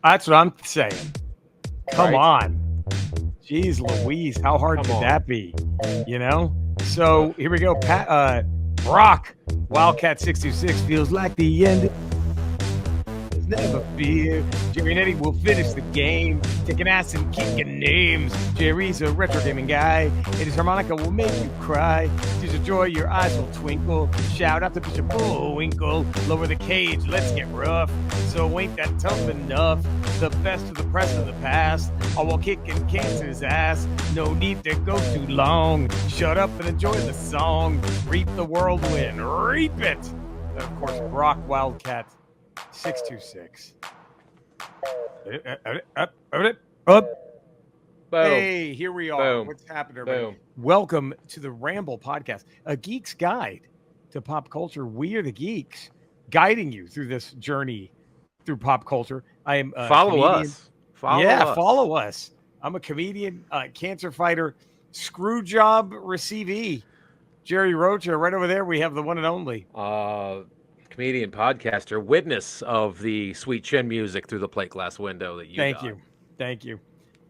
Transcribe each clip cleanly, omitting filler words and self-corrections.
That's what I'm saying. Come Right? on. Jeez Louise, how hard could that be? You know? So here we go. Brock, Wildcat 626 feels like the end. Never fear. Jerry and Eddie will finish the game, taking ass and kicking names. Jerry's a retro gaming guy, and his harmonica will make you cry. Tears of joy, your eyes will twinkle. Shout out to Bishop Bullwinkle. Lower the cage, let's get rough. So ain't that tough enough? The best of the present of the past. All while kicking cancer's ass. No need to go too long. Shut up and enjoy the song. Reap the whirlwind, reap it. And of course, Brock Wildcat 626. Up. Hey, here we are. Boom. What's happening, everybody? Welcome to the Ramble Podcast, a geek's guide to pop culture. We are the geeks guiding you through this journey through pop culture. I am follow us. Follow us. I'm a comedian, cancer fighter, screw job receivee. Jerry Rocha, right over there. We have the one and only. Comedian, podcaster, witness of the sweet chin music through the plate glass window that you Thank you.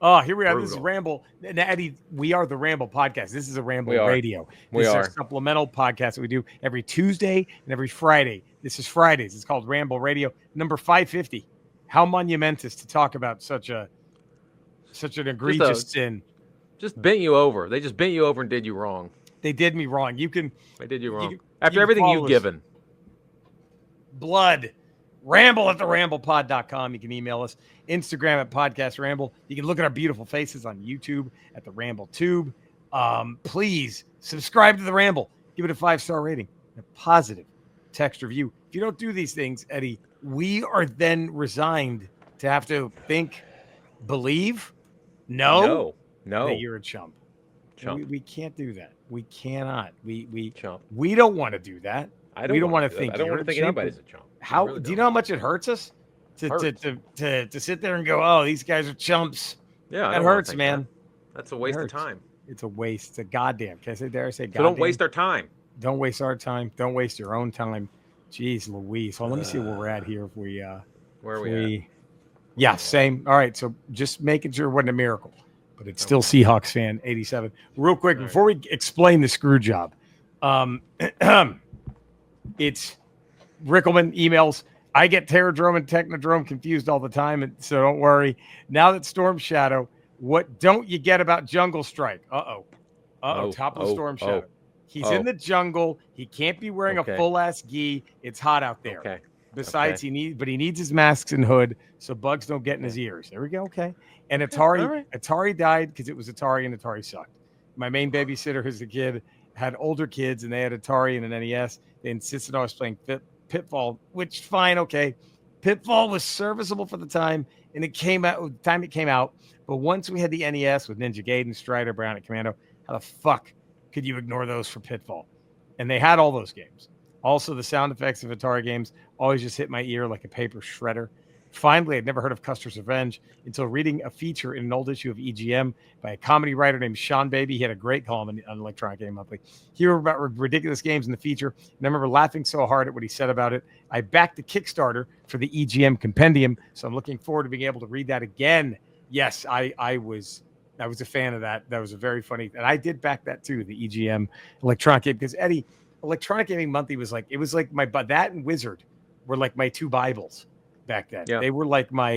Oh, here we are. Brutal. This is Ramble. Now, Eddie, we are the Ramble Podcast. This is a Ramble Radio. This is our supplemental podcast that we do every Tuesday and every Friday. This is Fridays. It's called Ramble Radio, number 550. How monumentous to talk about such an egregious sin. Just bent you over. They just bent you over and did you wrong. They did me wrong. They did you wrong. After everything you've given. Blood. Ramble at theramblepod.com. You can email us. Instagram at Podcast Ramble. You can look at our beautiful faces on YouTube at the Ramble Tube. Please subscribe to the Ramble. Give it a 5-star rating. A positive text review. If you don't do these things, Eddie, we are then resigned to have to think, believe, no, that you're a chump. We can't do that. We cannot. We don't want to do that. We don't want to think. I don't want to think anybody's a chump. Do you know how much it hurts us to sit there and go, oh, these guys are chumps? Yeah, that hurts, man. That's a waste of time. It's a waste. It's a goddamn. Dare I say goddamn? So don't waste our time. Don't waste our time. Don't waste your own time. Jeez Louise. Well, let me see where we're at here. Where are we at? Yeah, same. All right. So just making sure it wasn't a miracle, but it's still Seahawks fan 87. Real quick, before we explain the screw job, it's Rickelman emails. I get Terradrome and Technodrome confused all the time, so don't worry. Now that Storm Shadow, what don't you get about Jungle Strike? Top of Storm Shadow. He's in the jungle. He can't be wearing a full-ass gi. It's hot out there. Okay. Besides, he needs his masks and hood so bugs don't get in his ears. There we go. Okay. And Atari died because it was Atari and Atari sucked. My main babysitter, who's a kid, had older kids and they had Atari and an NES. They insisted I was playing Pitfall, which fine, okay. Pitfall was serviceable for the time, and it came out. But once we had the NES with Ninja Gaiden, Strider, Brown, and Commando, how the fuck could you ignore those for Pitfall? And they had all those games. Also, the sound effects of Atari games always just hit my ear like a paper shredder. Finally, I'd never heard of Custer's Revenge until reading a feature in an old issue of EGM by a comedy writer named Sean Baby. He had a great column on Electronic Game Monthly. Hear about ridiculous games in the feature, and I remember laughing so hard at what he said about it. I backed the Kickstarter for the EGM Compendium, so I'm looking forward to being able to read that again. Yes, I was a fan of that. That was a very funny, and I did back that too, the EGM Electronic Game, because Eddie, Electronic Gaming Monthly was like that and Wizard were like my two Bibles back then. Yeah. They were like my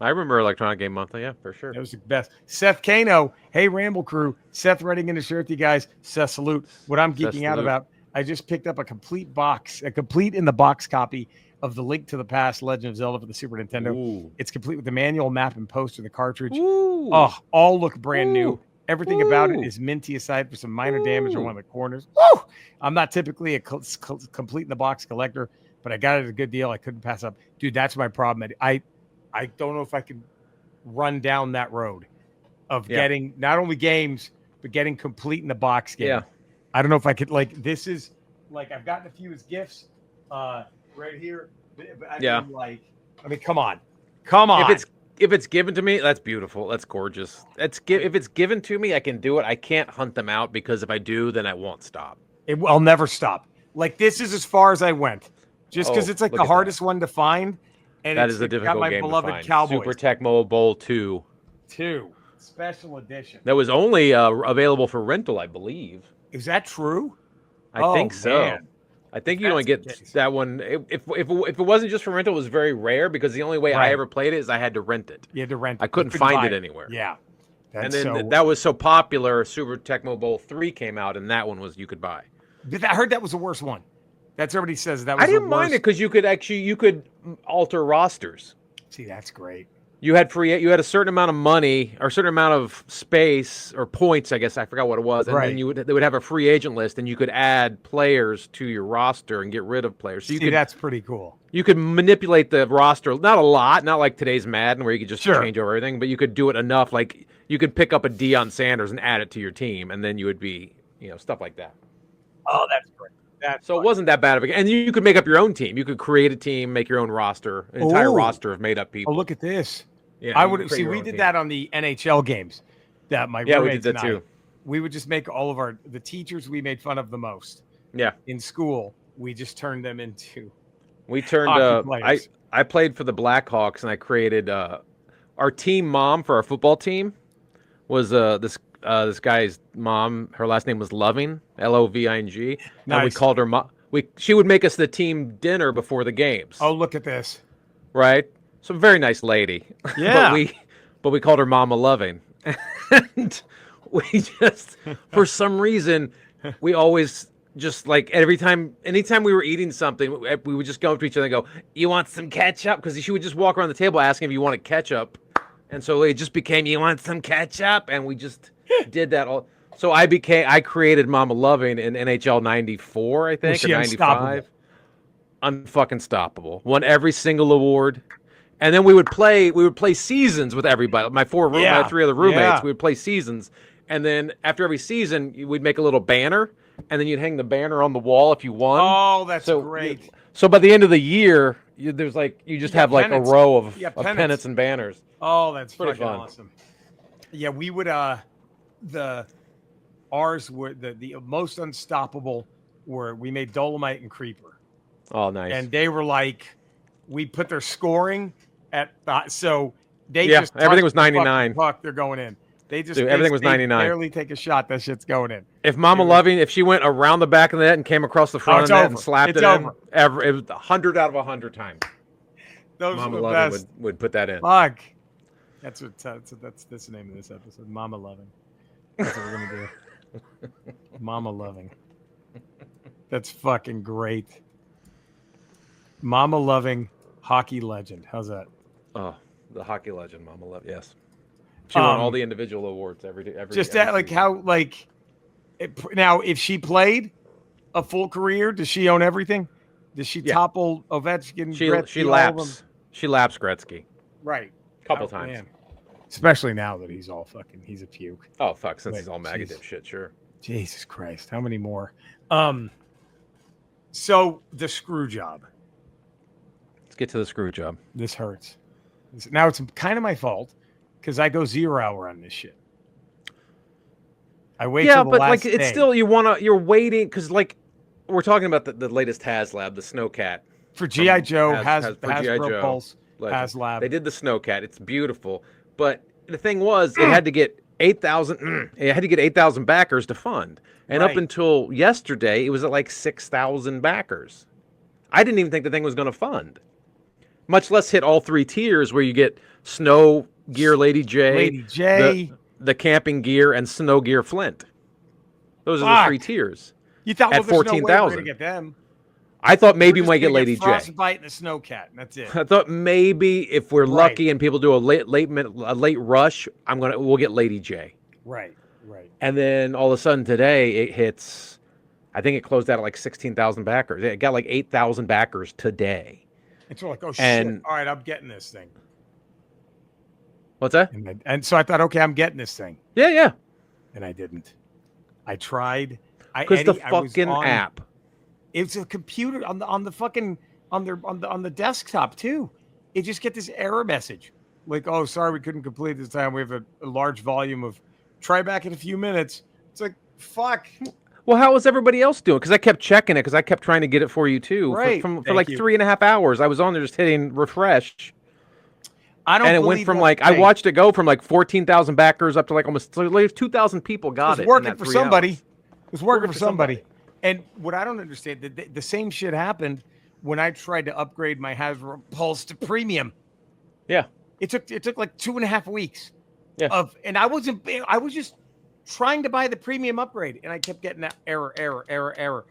I remember Electronic Game Monthly, for sure. That was the best. Seth Kano, hey Ramble crew. Seth writing in the shirt, you guys. Seth, salute. What I'm geeking out about, I just picked up a complete in the box copy of The Link to the Past, Legend of Zelda for the Super Nintendo. Ooh. It's complete with the manual, map, and poster, the cartridge. Ooh. Oh, all look brand new. Everything about it is minty aside for some minor damage on one of the corners. Woo! I'm not typically a complete in the box collector, but I got it at a good deal. I couldn't pass up. Dude, that's my problem. I don't know if I can run down that road of getting not only games, but getting complete in the box game. Yeah. I don't know if I could, this is, I've gotten a few as gifts right here. Come on. If it's given to me, that's beautiful. That's gorgeous. If it's given to me, I can do it. I can't hunt them out because if I do, then I won't stop. I'll never stop. This is as far as I went. Just because it's the hardest one to find. And That it's is a got difficult my game to beloved find. Cowboys. Super Tecmo Bowl 2. 2 special edition. That was only available for rental, I believe. Is that true? I think so. Man. I think you only get that one. If it wasn't just for rental, it was very rare because the only way I ever played it is I had to rent it. You had to rent it. I couldn't find it anywhere. Yeah. And then that was so popular, Super Tecmo Bowl 3 came out, and that one was you could buy. I heard that was the worst one. That's everybody says that was I didn't mind it because you could alter rosters. See, that's great. You had a certain amount of money or a certain amount of space or points, I guess I forgot what it was, and then they would have a free agent list, and you could add players to your roster and get rid of players. So that's pretty cool. You could manipulate the roster, not a lot, not like today's Madden where you could just change over everything, but you could do it enough. Like you could pick up a Deion Sanders and add it to your team, and then you would be, stuff like that. Oh, that's great. So it wasn't that bad of a, and you could make up your own team. You could create a team, make your own roster, an entire roster of made up people. Oh, look at this. Yeah, I would see. We did that on the NHL games. That my we did that too. We would just make all of the teachers we made fun of the most. Yeah, in school we just turned them into. We turned. I played for the Blackhawks, and I created our team mom for our football team was this guy's mom. Her last name was Loving, Loving, nice. And we called her mom. She would make us the team dinner before the games. Oh, look at this! Right, so very nice lady. Yeah, but we called her Mama Loving, and we just for some reason we always just like anytime we were eating something, we would just go up to each other and go, "You want some ketchup?" Because she would just walk around the table asking if you wanted ketchup, and so it just became, "You want some ketchup?" And we just did that all. So I created Mama Loving in NHL '94, I think, or '95. Unfucking stoppable. Won every single award, and then we would play seasons with everybody. My three other roommates, we would play seasons, and then after every season, we'd make a little banner, and then you'd hang the banner on the wall if you won. Oh, that's great. So by the end of the year, you just have like a row of pennants and banners. Oh, that's pretty fun. Awesome. Yeah, we would ours were the most unstoppable we made Dolomite and Creeper. Oh, nice. And they were like, we put their scoring at so they just everything was 99. Puck, they're going in. They just everything was 99. Barely take a shot. That shit's going in. If Mama Loving, if she went around the back of the net and came across the front of the net and slapped it in, it was 100 out of 100 times. Those Mama are the Loving best. would put that in. Fuck. That's the name of this episode. Mama Loving. That's what we're gonna do. Mama Loving. That's fucking great. Mama Loving, hockey legend. How's that? Oh, the hockey legend, Mama Loving. Yes, she won all the individual awards every just every that, like how now if she played a full career, does she own everything? Does she topple Ovechkin? She laps Gretzky. Right, couple times. Man. Especially now that he's he's a puke. Oh fuck! Since he's all MAGA dipshit, sure. Jesus Christ, how many more? So the screw job. Let's get to the screw job. This hurts. Now it's kind of my fault because I go 0 hour on this shit. I wait. till the last day. It's still you're waiting because like we're talking about the latest Haslab, the Snow Cat for GI Joe, Hasbro Pulse, Haslab. They did the Snow Cat. It's beautiful. But the thing was, it had to get 8,000. It had to get 8,000 backers to fund, and up until yesterday, it was at like 6,000 backers. I didn't even think the thing was going to fund, much less hit all 3 tiers where you get Snow Gear Lady J, the camping gear, and Snow Gear Flint. Those are the 3 tiers. You thought at 14,000 to get them. I thought maybe we might get Lady J. Frostbite and the Snow Cat, and that's it. I thought maybe if we're lucky and people do a late rush, we'll get Lady J. Right. And then all of a sudden today it hits. I think it closed out at like 16,000 backers. It got like 8,000 backers today. And so like, oh shit! All right, I'm getting this thing. What's that? And so I thought, okay, I'm getting this thing. Yeah. And I didn't. I tried. Because the fucking app. It's a computer on the fucking on the desktop too. It just get this error message like, "Oh, sorry, we couldn't complete this time. We have a large volume of. Try back in a few minutes." It's like, fuck. Well, how was everybody else doing? Because I kept checking it because I kept trying to get it for you too. Right. For like 3.5 hours. I was on there just hitting refresh. And it went from I watched it go from like 14,000 backers up to like almost 2,000 people got it. It was working for somebody. It was working for somebody. And what I don't understand, the same shit happened when I tried to upgrade my Hasbro Pulse to premium. Yeah. It took like 2.5 weeks. Yeah. And I was just trying to buy the premium upgrade, and I kept getting that error.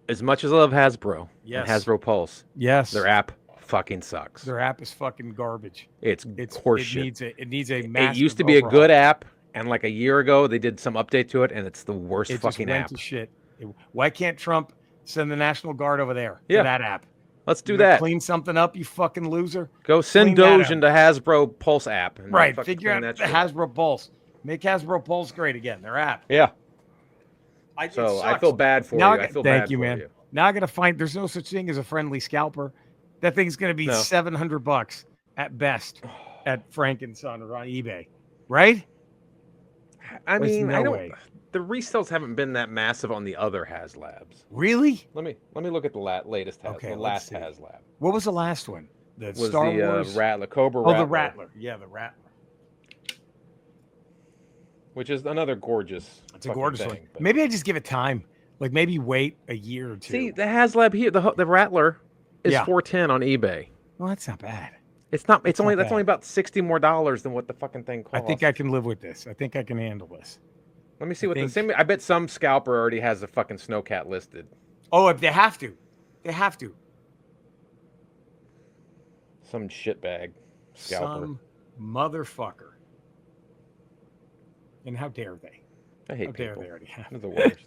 As much as I love Hasbro, yes, and Hasbro Pulse, yes, their app fucking sucks. Their app is fucking garbage. It's horseshit. It needs a. It used to be a good app, and like a year ago they did some update to it, and it's the worst fucking app. To shit. Why can't Trump send the National Guard over there to that app? Let's do that. Clean something up, you fucking loser. Go send Doge into Hasbro Pulse app. And figure out the Hasbro Pulse. Make Hasbro Pulse great again. Their app. Yeah. I feel bad for you. I feel bad for man. you. Now I got to find. There's no such thing as a friendly scalper. That thing's going to be $700 at best at Frank and Son or on eBay, right? I mean, I don't. Way. The resales haven't been that massive on the other Haslabs. Really? Let me look at the latest Haslab. Okay, the last Haslab. What was the last one? The was Star the Wars Rattler, Cobra Rattler. Rattler. The Rattler. Yeah, the Rattler. Which is another gorgeous. It's a gorgeous one. Maybe I just give it time. Like maybe wait a year or two. See, the Haslab here, the Rattler is $410 on eBay. Well, that's not bad. It's not. It's only that's only about $60 more than what the fucking thing costs. I think I can live with this. I think I can handle this. Let me see what the same. I bet some scalper already has the fucking Snow Cat listed. Oh, they have to. They have to. Some shitbag scalper. Some motherfucker. And how dare they? I hate how people. Dare they already have. They're the worst.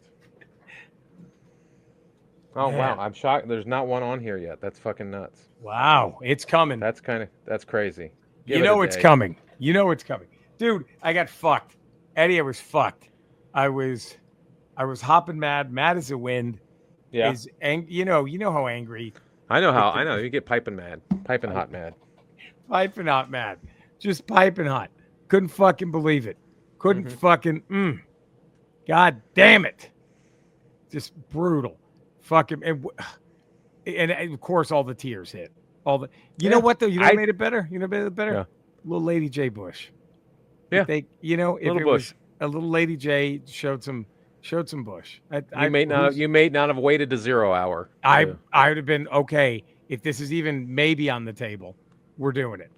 Oh, wow. I'm shocked. There's not one on here yet. That's fucking nuts. Wow. It's coming. That's crazy. You know it's coming. You know it's coming. Dude, I got fucked. Eddie, I was fucked. I was hopping mad as the wind. Yeah. You know how angry. I know. You get piping mad. Piping hot mad. Piping hot mad. Just piping hot. Couldn't fucking believe it. Couldn't fucking. God damn it. Just brutal. Fucking. And of course, all the tears hit. You know what, though? You know what made it better? You know what made it better? Yeah. Little Lady J Bush. Yeah. If it Bush. was a little Lady J showed some Bush. You may not have waited to 0 hour. I would have been okay if this is even maybe on the table. We're doing it.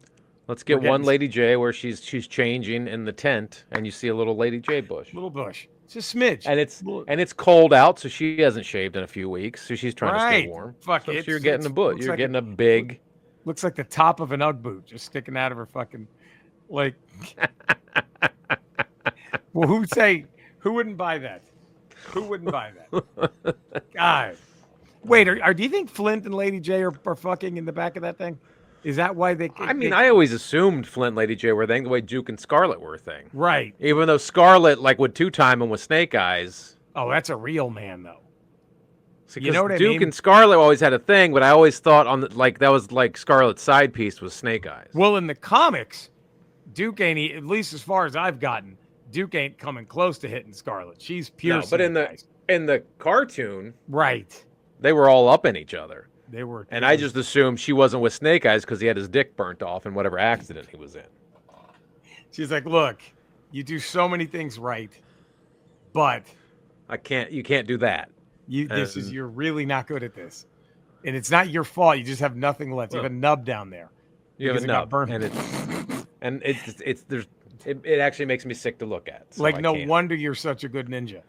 Let's get one Lady J where she's changing in the tent, and you see a little Lady J Bush. Little Bush. It's a smidge. And it's cold out, so she hasn't shaved in a few weeks, so she's trying to stay warm. Fuck so it. you're getting a bush. You're getting a big. Looks like the top of an Ugg boot just sticking out of her fucking like. Well, who wouldn't buy that? Who wouldn't buy that? God. Wait, do you think Flint and Lady J are fucking in the back of that thing? Is that why they? I always assumed Flint and Lady J were a thing the way Duke and Scarlet were a thing. Right. Even though Scarlet would two-time him with Snake Eyes. Oh, that's a real man though. You know what I mean? Duke and Scarlet always had a thing, but I always thought that was like Scarlet's side piece was Snake Eyes. Well, in the comics, Duke ain't, at least as far as I've gotten, Duke ain't coming close to hitting Scarlet. She's pure. No, but in the cartoon, right, they were all up in each other. They were, and I just assumed she wasn't with Snake Eyes because he had his dick burnt off in whatever accident he was in. She's like, "Look, you do so many things right, but you can't do that. You're really not good at this, and it's not your fault. You just have nothing left. You have a nub down there. You have a nub, and it actually makes me sick to look at. So no wonder you're such a good ninja.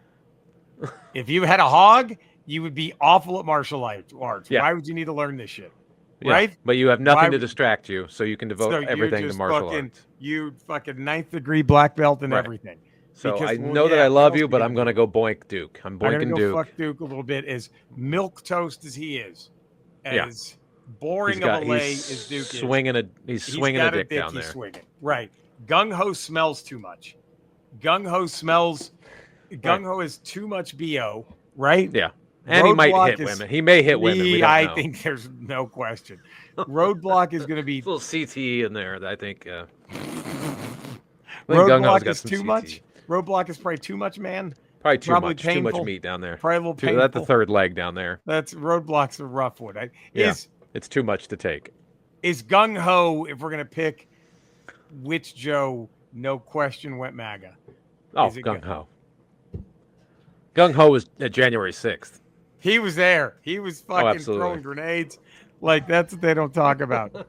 If you had a hog, you would be awful at martial arts. Yeah. Why would you need to learn this shit? Yeah. Right? But you have nothing to distract you, so you can devote everything to martial arts. You fucking 9th degree black belt and everything. So because, I know that I love you, but I'm going to go boink Duke. I'm boinking Duke. Fuck Duke a little bit. As milk toast as he is, as boring of a lay as Duke is. He's swinging a dick down there. Swinging. Right. Gung Ho smells too much. Gung Ho is too much BO, right? Yeah. And he might hit women. He may hit women. I think there's no question. Roadblock is going to be a little CTE in there. I think. Roadblock is too much. Roadblock is probably too much, man. Probably too Probably much. Too much painful. meat down there. Probably a little painful. That's the third leg down there. That's roadblocks of Roughwood. It's too much to take. Is gung ho if we're gonna pick which Joe? No question went MAGA. Oh, gung ho. Gung ho was January 6th. He was there. He was fucking throwing grenades. Like, that's what they don't talk about.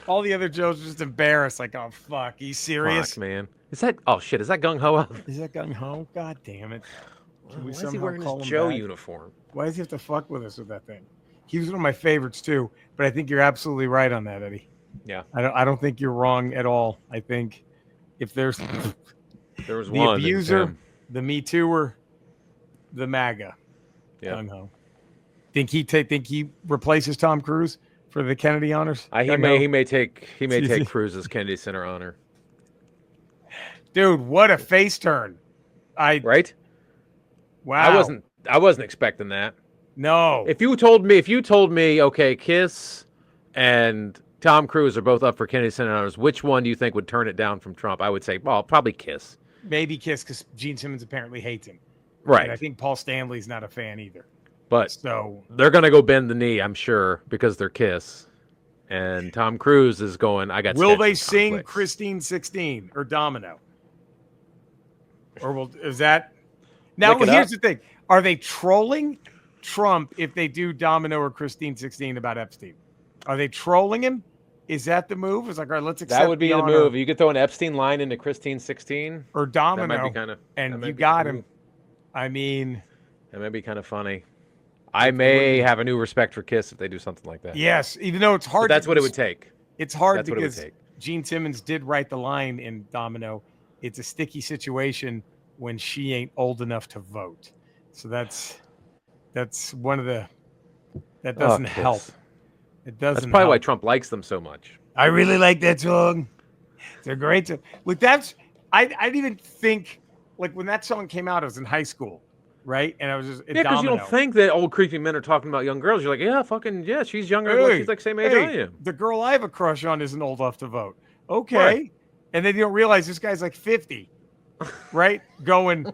All the other Joes are just embarrassed. Like, oh, fuck. He's serious? Fuck, man. Is that gung ho? Is that gung ho? God damn it. Why is he wearing his Joe uniform? Why does he have to fuck with us with that thing? He was one of my favorites, too. But I think you're absolutely right on that, Eddie. Yeah. I don't think you're wrong at all. I think if there's there was the one abuser, the Me Tooer, the MAGA. Yeah. Gung ho. Think he replaces Tom Cruise for the Kennedy honors? He may take Cruise's Kennedy Center honor. Dude, what a face turn! Right? Wow. I wasn't expecting that. No. If you told me, okay, Kiss and Tom Cruise are both up for Kennedy Center honors, which one do you think would turn it down from Trump? I would say, well, probably Kiss. Maybe Kiss because Gene Simmons apparently hates him. Right. And I think Paul Stanley's not a fan either. But so they're going to go bend the knee, I'm sure, because they're Kiss. And Tom Cruise is going, I got Will they sing conflicts. Christine 16 or Domino? Or is that... Now, here's the thing. Are they trolling Trump if they do Domino or Christine 16 about Epstein? Are they trolling him? Is that the move? It's like, all right, let's accept that would be the move. You could throw an Epstein line into Christine 16. Or Domino. That might be kind of... And you got him. I mean... That might be kind of funny. I may have a new respect for Kiss if they do something like that. Yes, even though it's hard. But that's what it would take. It's hard because Gene Simmons did write the line in Domino. It's a sticky situation when she ain't old enough to vote. So that's one of the that doesn't help. It doesn't. That's probably why Trump likes them so much. I really like that song. It's a great song. Look, I didn't even think like when that song came out. I was in high school. Right, and I was just because you don't think that old creepy men are talking about young girls. You're like, yeah, she's younger. She's like same age I am. The girl I have a crush on isn't old enough to vote. Okay, right. And then you don't realize this guy's like 50, right? Going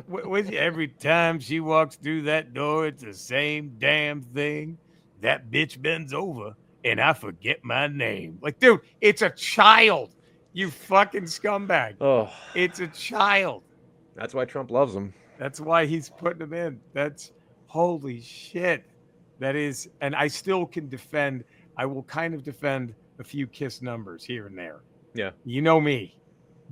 with you every time she walks through that door, it's the same damn thing. That bitch bends over, and I forget my name. Like, dude, it's a child. You fucking scumbag. Oh, it's a child. That's why Trump loves him. That's why he's putting them in. That's holy shit. That is, and I still can defend. I will kind of defend a few Kiss numbers here and there. Yeah. You know me.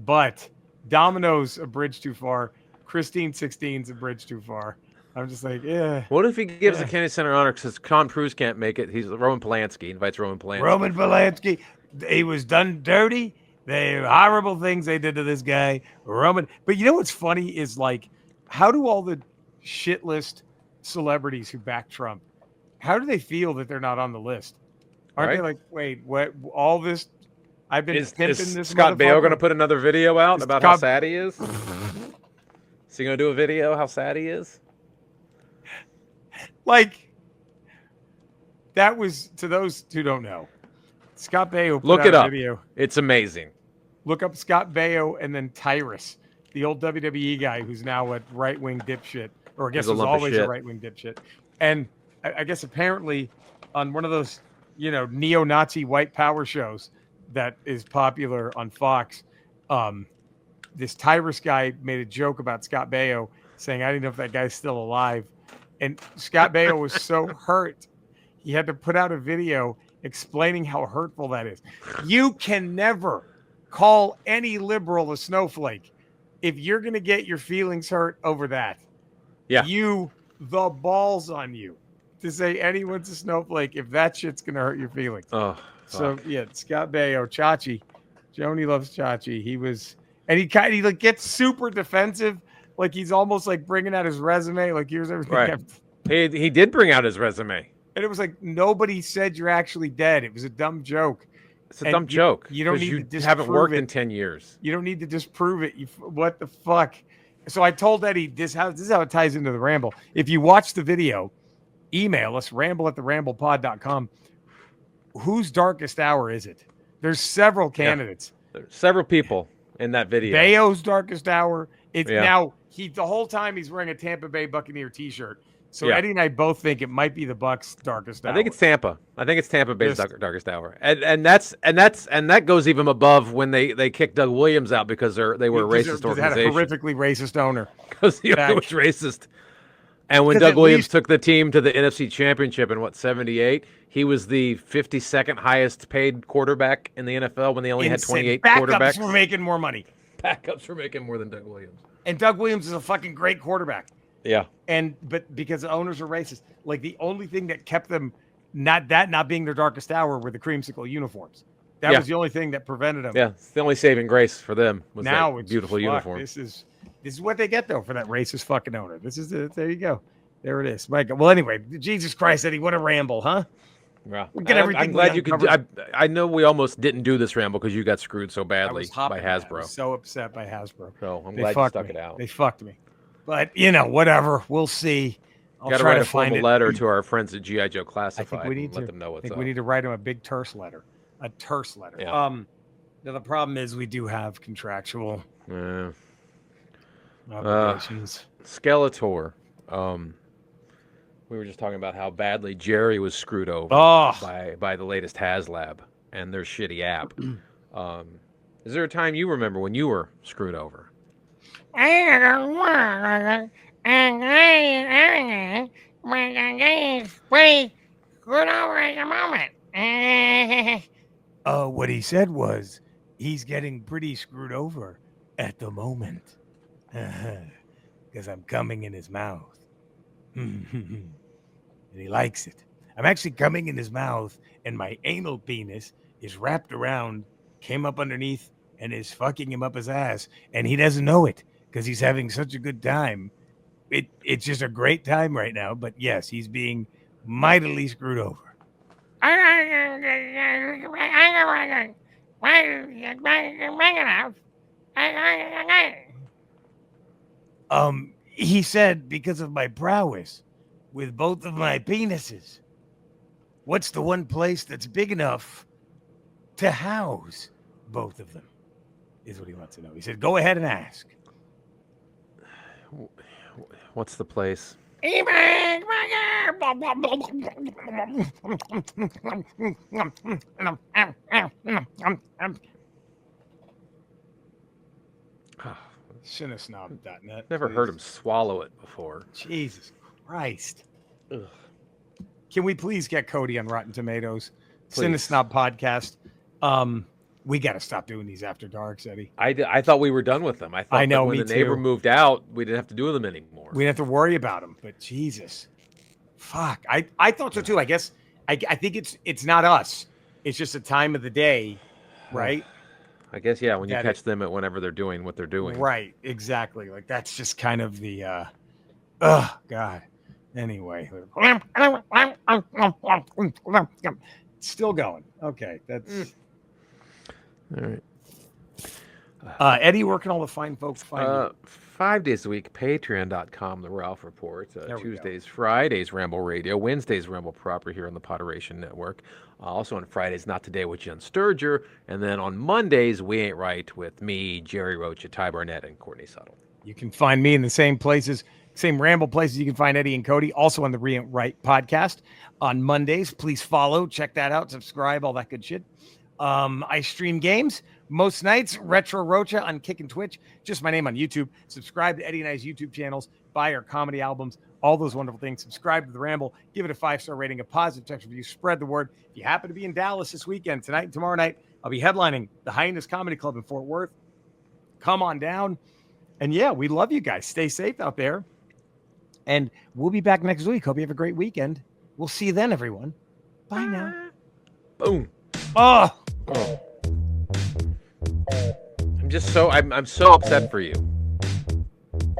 But Domino's a bridge too far. Christine 16's a bridge too far. I'm just like, yeah. What if he gives the Kennedy Center honor because Tom Cruise can't make it? He's Roman Polanski. Invites Roman Polanski. Roman Polanski. He was done dirty. The horrible things they did to this guy. Roman. But you know what's funny is like, how do all the shit list celebrities who back Trump, how do they feel that they're not on the list? Aren't they like, wait, what? All this, I've been pimping this. Scott Baio going to put another video out about how sad he is? Is he going to do a video how sad he is? Like, that was, to those who don't know, Scott Baio put out a video. It's amazing. Look up Scott Baio and then Tyrus, the old WWE guy who's now a right-wing dipshit, or I guess was always a right-wing dipshit. And I guess apparently on one of those, neo-Nazi white power shows that is popular on Fox, this Tyrus guy made a joke about Scott Baio saying, I didn't know if that guy's still alive. And Scott Baio was so hurt, he had to put out a video explaining how hurtful that is. You can never call any liberal a snowflake if you're going to get your feelings hurt over that. Yeah. The balls on you to say anyone's a snowflake if that shit's going to hurt your feelings. Oh, so yeah, Scott Baio, Chachi. Joni loves Chachi. He was, and he like gets super defensive. Like he's almost like bringing out his resume. Like here's everything. Right. He did bring out his resume. And it was like, nobody said you're actually dead. It was a dumb joke. It's a dumb joke. You don't need to haven't worked in 10 years. You don't need to disprove it. What the fuck? So I told Eddie, this is how it ties into the Ramble. If you watch the video, email us, ramble@theramblepod.com. Whose darkest hour is it? There's several candidates. There's several people. in that video. Bayo's darkest hour. It's now the whole time he's wearing a Tampa Bay Buccaneer t-shirt. So Eddie and I both think it might be the Bucs' darkest hour. I think it's Tampa. I think it's Tampa Bay's darkest hour, and that goes even above when they kicked Doug Williams out because they were a racist organization. They had a horrifically racist owner because he was racist. And when Doug Williams took the team to the NFC Championship in '78, he was the 52nd highest paid quarterback in the NFL when they only had 28 quarterbacks. Backups were making more money. Backups were making more than Doug Williams. And Doug Williams is a fucking great quarterback. Yeah. But because the owners are racist, like the only thing that kept them not being their darkest hour were the creamsicle uniforms. That was the only thing that prevented them. Yeah, it's the only saving grace for them was now that beautiful uniform. This is what they get though for that racist fucking owner. There you go. There it is. Michael. Well, anyway, Jesus Christ, Eddie, what a ramble, huh? Yeah. I'm glad you could. I know we almost didn't do this ramble because you got screwed so badly by Hasbro. I was so upset by Hasbro. So I'm glad you stuck it out. They fucked me. But whatever. We'll see. I'll got to try write to a find formal letter to our friends at G.I. Joe Classified. I think we need to let them know what's up. we need to write them a big terse letter. A terse letter. Yeah. Now the problem is we do have contractual obligations. Skeletor. We were just talking about how badly Jerry was screwed over by the latest Haslab and their shitty app. Is there a time you remember when you were screwed over? Pretty good over at the moment. What he said was he's getting pretty screwed over at the moment. Because I'm coming in his mouth. And he likes it. I'm actually coming in his mouth, and my anal penis is wrapped around, came up underneath, and is fucking him up his ass. And he doesn't know it because he's having such a good time. It's just a great time right now. But yes, he's being mightily screwed over. He said because of my prowess with both of my penises. What's the one place that's big enough to house both of them? Is what he wants to know. He said, go ahead and ask. What's the place? Cinesnob.net. Never heard him swallow it before. Jesus Christ. Ugh. Can we please get Cody on Rotten Tomatoes? Cinesnob podcast. We got to stop doing these after darks, Eddie. I thought we were done with them. I thought that when the neighbor moved out, we didn't have to do them anymore. We didn't have to worry about them. But Jesus, fuck. I thought so too. I guess I think it's not us. It's just a time of the day, right? I guess when you catch them at whenever they're doing what they're doing. Right. Exactly. Like that's just kind of the. God. Anyway, still going. Okay, that's. All right. Eddie, where can all the fine folks find you? 5 days a week, patreon.com, The Ralph Report. Tuesdays, Fridays, Ramble Radio. Wednesdays, Ramble Proper here on the Potteration Network. Also on Fridays, Not Today with Jen Sturger. And then on Mondays, We Ain't Right with me, Jerry Rocha, Ty Barnett, and Courtney Suttle. You can find me in the same places, same Ramble places you can find Eddie and Cody, also on the We Ain't Right podcast on Mondays. Please follow, check that out, subscribe, all that good shit. I stream games most nights. Retro Rocha on Kick and Twitch. Just my name on YouTube. Subscribe to Eddie and I's YouTube channels. Buy our comedy albums. All those wonderful things. Subscribe to The Ramble. Give it a 5-star rating, a positive text review. Spread the word. If you happen to be in Dallas this weekend, tonight and tomorrow night, I'll be headlining the Highness Comedy Club in Fort Worth. Come on down. And we love you guys. Stay safe out there. And we'll be back next week. Hope you have a great weekend. We'll see you then, everyone. Bye now. Boom. Oh. I'm so upset for you.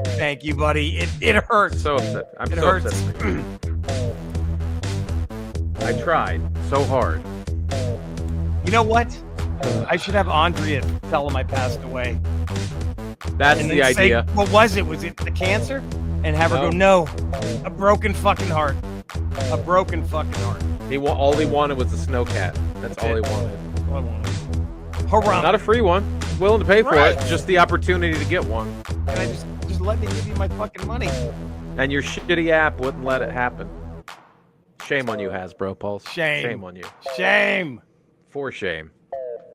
Thank you, buddy. It hurts. So upset. It hurts. Upset for you. I tried so hard. You know what? I should have Andrea tell him I passed away. That's the idea. Say, what was it? Was it the cancer? And have her go, no, a broken fucking heart. A broken fucking heart. All he wanted was the Snow Cat. That's all he wanted. All I wanted. Hurrah. Not a free one. willing to pay for Right. it, just the opportunity to get one. And I just let me give you my fucking money. And your shitty app wouldn't let it happen. Shame on you, Hasbro, Pulse. Shame. Shame on you. Shame. For shame.